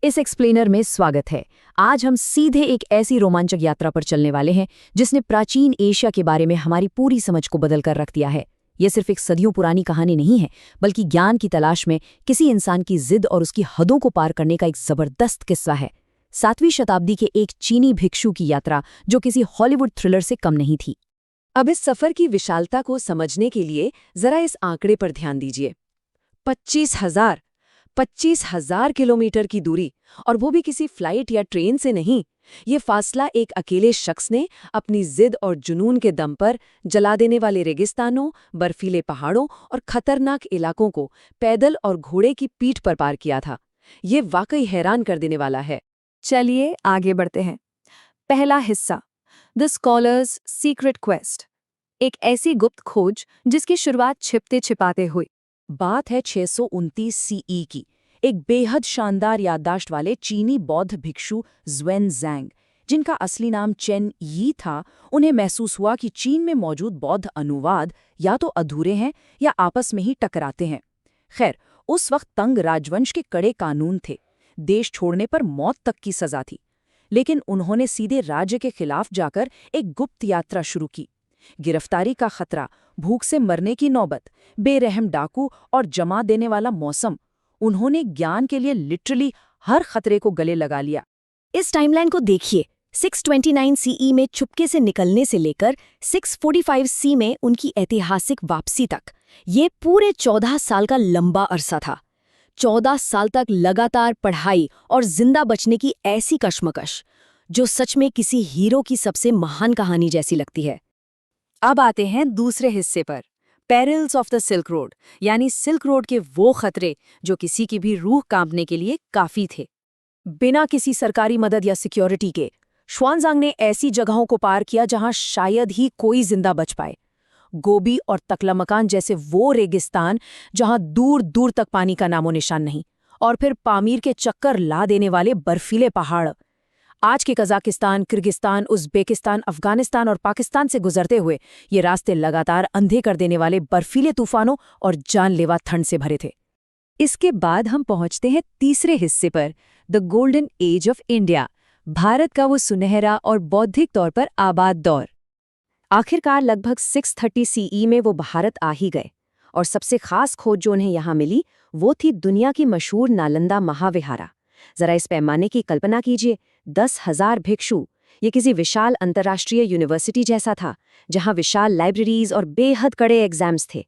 इस एक्सप्लेनर में स्वागत है। आज हम सीधे एक ऐसी रोमांचक यात्रा पर चलने वाले हैं जिसने प्राचीन एशिया के बारे में हमारी पूरी समझ को बदल कर रख दिया है। ये सिर्फ एक सदियों पुरानी कहानी नहीं है, बल्कि ज्ञान की तलाश में किसी इंसान की जिद और उसकी हदों को पार करने का एक जबरदस्त किस्सा है। 7वीं शताब्दी के एक चीनी भिक्षु की यात्रा, जो किसी हॉलीवुड थ्रिलर से कम नहीं थी। अब इस सफर की विशालता को समझने के लिए जरा इस आंकड़े पर ध्यान दीजिए। 25,000 किलोमीटर की दूरी, और वो भी किसी फ्लाइट या ट्रेन से नहीं। ये फासला एक अकेले शख्स ने अपनी जिद और जुनून के दम पर जला देने वाले रेगिस्तानों, बर्फीले पहाड़ों और खतरनाक इलाकों को पैदल और घोड़े की पीठ पर पार किया था। ये वाकई हैरान कर देने वाला है। चलिए आगे बढ़ते हैं। पहला हिस्सा, द स्कॉलर्स सीक्रेट क्वेस्ट, एक ऐसी गुप्त खोज जिसकी शुरुआत छिपते छिपाते हुई। बात है 629 सीई की। एक बेहद शानदार याददाश्त वाले चीनी बौद्ध भिक्षु ज़ुएनज़ैंग, जिनका असली नाम चेन यी था, उन्हें महसूस हुआ कि चीन में मौजूद बौद्ध अनुवाद या तो अधूरे हैं या आपस में ही टकराते हैं। खैर, उस वक्त तंग राजवंश के कड़े कानून थे, देश छोड़ने पर मौत तक की सजा थी। लेकिन उन्होंने सीधे राज्य के खिलाफ जाकर एक गुप्त यात्रा शुरू की। गिरफ्तारी का खतरा, भूख से मरने की नौबत, बेरहम डाकू और जमा देने वाला मौसम, उन्होंने ज्ञान के लिए लिटरली हर खतरे को गले लगा लिया। इस टाइमलाइन को देखिए। 629 सीई में चुपके से निकलने से लेकर 645 सी में उनकी ऐतिहासिक वापसी तक, ये पूरे 14 साल का लंबा अरसा था। 14 साल तक लगातार पढ़ाई और जिंदा बचने की ऐसी कश्मकश, जो सच में किसी हीरो की सबसे महान कहानी जैसी लगती है। अब आते हैं दूसरे हिस्से पर, perils of the silk road, यानी सिल्क रोड के वो खतरे जो किसी की भी रूह कांपने के लिए काफी थे। बिना किसी सरकारी मदद या सिक्योरिटी के शुआनज़ांग ने ऐसी जगहों को पार किया जहां शायद ही कोई जिंदा बच पाए। गोबी और तकलामकान जैसे वो रेगिस्तान जहां दूर दूर तक पानी का नामो निशान नहीं, और फिर पामीर के चक्कर ला देने वाले बर्फीले पहाड़। आज के कजाकिस्तान, किर्गिस्तान, उज़्बेकिस्तान, अफगानिस्तान और पाकिस्तान से गुजरते हुए ये रास्ते लगातार अंधे कर देने वाले बर्फीले तूफानों और जानलेवा ठंड से भरे थे। इसके बाद हम पहुंचते हैं तीसरे हिस्से पर, the golden age of India, Bharat का वो सुनहरा और बौद्धिक तौर पर आबाद दौर। आखिरकार लगभग 630 सीई में वो भारत आ ही गए, और सबसे खास खोज जो उन्हें यहाँ मिली वो थी दुनिया की मशहूर नालंदा महाविहारा। जरा इस पैमाने की कल्पना कीजिए, 10,000 भिक्षु। ये किसी विशाल अंतर्राष्ट्रीय यूनिवर्सिटी जैसा था, जहां विशाल लाइब्रेरीज और बेहद कड़े एग्जाम्स थे।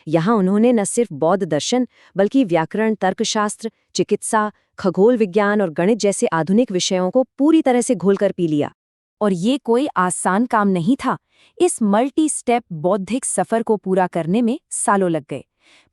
यहाँ उन्होंने न सिर्फ बौद्ध दर्शन, बल्कि व्याकरण, तर्कशास्त्र, चिकित्सा, खगोल विज्ञान और गणित जैसे आधुनिक विषयों को पूरी तरह से घोलकर पी लिया। और ये कोई आसान काम नहीं था। इस मल्टी स्टेप बौद्धिक सफर को पूरा करने में सालों लग गए।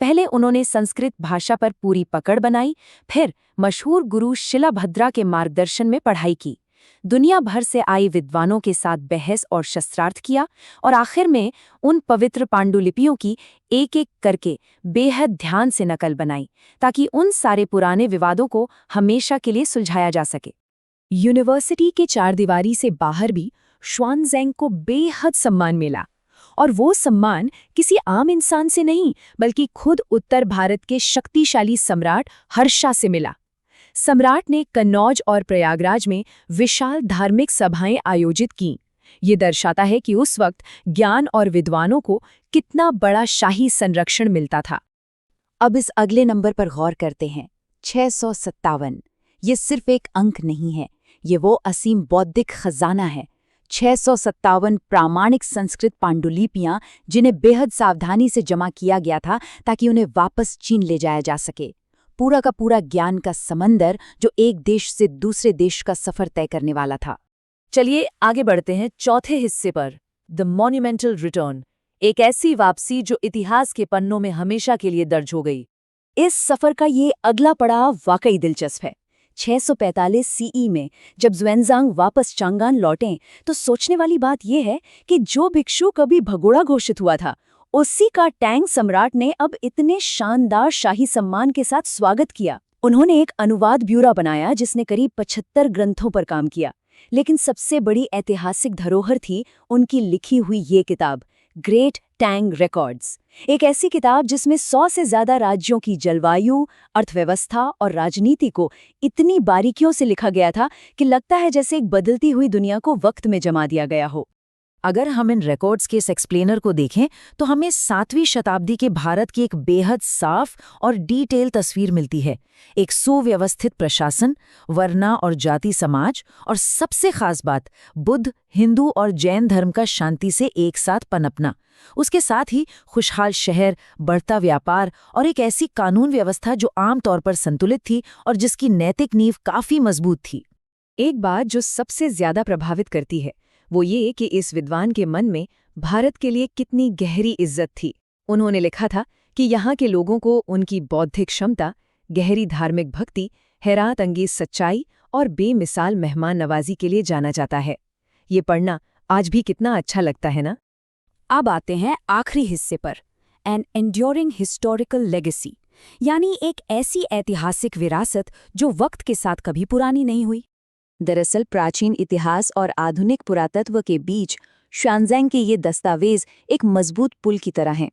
पहले उन्होंने संस्कृत भाषा पर पूरी पकड़ बनाई, फिर मशहूर गुरु शिलाभद्रा के मार्गदर्शन में पढ़ाई की, दुनिया भर से आई विद्वानों के साथ बहस और शस्त्रार्थ किया, और आखिर में उन पवित्र पांडुलिपियों की एक एक करके बेहद ध्यान से नकल बनाई, ताकि उन सारे पुराने विवादों को हमेशा के लिए सुलझाया जा सके। यूनिवर्सिटी के चारदीवारी से बाहर भी शुआनज़ैंग को बेहद सम्मान मिला, और वो सम्मान किसी आम इंसान से नहीं, बल्कि खुद उत्तर भारत के शक्तिशाली सम्राट हर्षा से मिला। सम्राट ने कन्नौज और प्रयागराज में विशाल धार्मिक सभाएं आयोजित की। ये दर्शाता है कि उस वक्त ज्ञान और विद्वानों को कितना बड़ा शाही संरक्षण मिलता था। अब इस अगले नंबर पर गौर करते हैं, 657। ये सिर्फ एक अंक नहीं है, ये वो असीम बौद्धिक खजाना है। 657 प्रामाणिक संस्कृत पांडुलिपियां, जिन्हें बेहद सावधानी से जमा किया गया था ताकि उन्हें वापस चीन ले जाया जा सके। पूरा का पूरा ज्ञान का समंदर जो एक देश से दूसरे देश का सफर तय करने वाला था। चलिए आगे बढ़ते हैं चौथे हिस्से पर, द मॉन्यूमेंटल रिटर्न, एक ऐसी वापसी जो इतिहास के पन्नों में हमेशा के लिए दर्ज हो गई। इस सफर का ये अगला पड़ाव वाकई दिलचस्प है। 645 सीई में जब ज़ुएनज़ांग वापस चांगान लौटें, तो सोचने वाली बात यह है कि जो भिक्षु कभी भगोड़ा घोषित हुआ था, उसी का टैंग सम्राट ने अब इतने शानदार शाही सम्मान के साथ स्वागत किया। उन्होंने एक अनुवाद ब्यूरो बनाया जिसने करीब 75 ग्रंथों पर काम किया, लेकिन सबसे बड़ी ऐतिहासिक धरोहर थी उनकी लिखी हुई ये किताब, ग्रेट टैंग रिकॉर्ड्स, एक ऐसी किताब जिसमें 100 से ज्यादा राज्यों की जलवायु, अर्थव्यवस्था और राजनीति को इतनी बारीकियों से लिखा गया था कि लगता है जैसे एक बदलती हुई दुनिया को वक्त में जमा दिया गया हो। अगर हम इन रिकॉर्ड्स के इस एक्सप्लेनर को देखें तो हमें 7वीं शताब्दी के भारत की एक बेहद साफ और डिटेल तस्वीर मिलती है। एक सुव्यवस्थित प्रशासन, वर्ना और जाति समाज, और सबसे खास बात, बुद्ध, हिंदू और जैन धर्म का शांति से एक साथ पनपना। उसके साथ ही खुशहाल शहर, बढ़ता व्यापार और एक ऐसी कानून व्यवस्था जो आमतौर पर संतुलित थी और जिसकी नैतिक नींव काफी मजबूत थी। एक बात जो सबसे ज्यादा प्रभावित करती है वो ये कि इस विद्वान के मन में भारत के लिए कितनी गहरी इज्जत थी। उन्होंने लिखा था कि यहाँ के लोगों को उनकी बौद्धिक क्षमता, गहरी धार्मिक भक्ति, हैरात अंगेज सच्चाई और बेमिसाल मेहमान नवाजी के लिए जाना जाता है। ये पढ़ना आज भी कितना अच्छा लगता है ना। अब आते हैं आखिरी हिस्से पर, एन एंड्योरिंग हिस्टोरिकल लेगेसी, यानी एक ऐसी ऐतिहासिक विरासत जो वक्त के साथ कभी पुरानी नहीं हुई। दरअसल प्राचीन इतिहास और आधुनिक पुरातत्व के बीच श्वानज़ैंग के ये दस्तावेज एक मजबूत पुल की तरह हैं।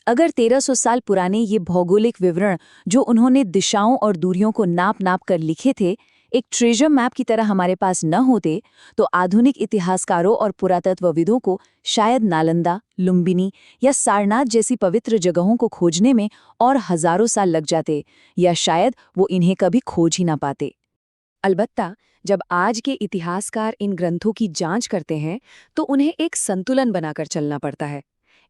अगर 1300 साल पुराने ये भौगोलिक विवरण जो उन्होंने दिशाओं और दूरियों को नाप कर लिखे थे एक ट्रेजर मैप की तरह हमारे पास न होते, तो आधुनिक इतिहासकारों और पुरातत्वविदों को शायद नालंदा, लुम्बिनी या सारनाथ जैसी पवित्र जगहों को खोजने में और हजारों साल लग जाते, या शायद वो इन्हें कभी खोज ही ना पाते। अलबत्ता जब आज के इतिहासकार इन ग्रंथों की जांच करते हैं तो उन्हें एक संतुलन बनाकर चलना पड़ता है।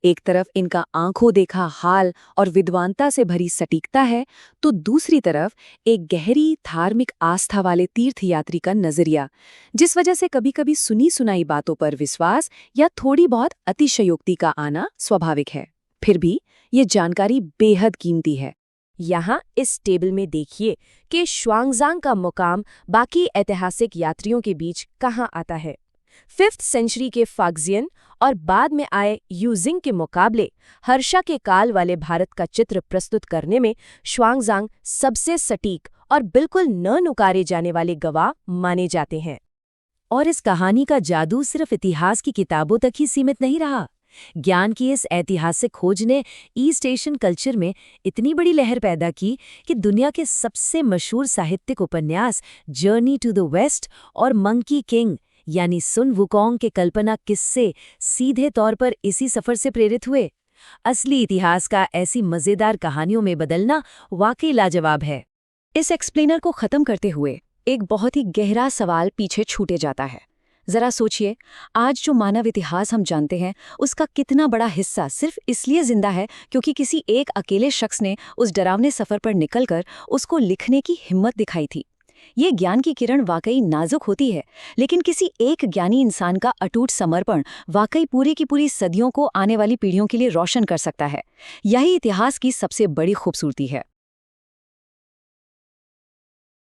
एक तरफ इनका आंखों देखा हाल और विद्वानता से भरी सटीकता है, तो दूसरी तरफ एक गहरी धार्मिक आस्था वाले तीर्थयात्री का नजरिया, जिस वजह से कभी-कभी सुनी सुनाई बातों पर विश्वास या थोड़ी बहुत अतिशयोक्ति का आना स्वाभाविक है। फिर भी ये जानकारी बेहद कीमती है। यहाँ इस टेबल में देखिए कि श्वांगजांग का मुकाम बाकी ऐतिहासिक यात्रियों के बीच कहाँ आता है। 5th सेंचुरी के फाग्जियन और बाद में आए यूजिंग के मुकाबले हर्षा के काल वाले भारत का चित्र प्रस्तुत करने में श्वांगजांग सबसे सटीक और बिल्कुल न नुकारे जाने वाले गवाह माने जाते हैं। और इस कहानी का जादू सिर्फ इतिहास की किताबों तक ही सीमित नहीं रहा। ज्ञान की इस ऐतिहासिक खोज ने ईस्ट एशियन कल्चर में इतनी बड़ी लहर पैदा की कि दुनिया के सबसे मशहूर साहित्यिक उपन्यास जर्नी टू द वेस्ट और मंकी किंग यानी सुन वुकोंग के कल्पना किस्से सीधे तौर पर इसी सफर से प्रेरित हुए। असली इतिहास का ऐसी मजेदार कहानियों में बदलना वाकई लाजवाब है। इस एक्सप्लेनर को खत्म करते हुए एक बहुत ही गहरा सवाल पीछे छूटे जाता है। जरा सोचिए, आज जो मानव इतिहास हम जानते हैं उसका कितना बड़ा हिस्सा सिर्फ इसलिए जिंदा है क्योंकि किसी एक अकेले शख्स ने उस डरावने सफर पर निकलकर उसको लिखने की हिम्मत दिखाई थी। ये ज्ञान की किरण वाकई नाजुक होती है, लेकिन किसी एक ज्ञानी इंसान का अटूट समर्पण वाकई पूरी की पूरी सदियों को आने वाली पीढ़ियों के लिए रोशन कर सकता है। यही इतिहास की सबसे बड़ी खूबसूरती है।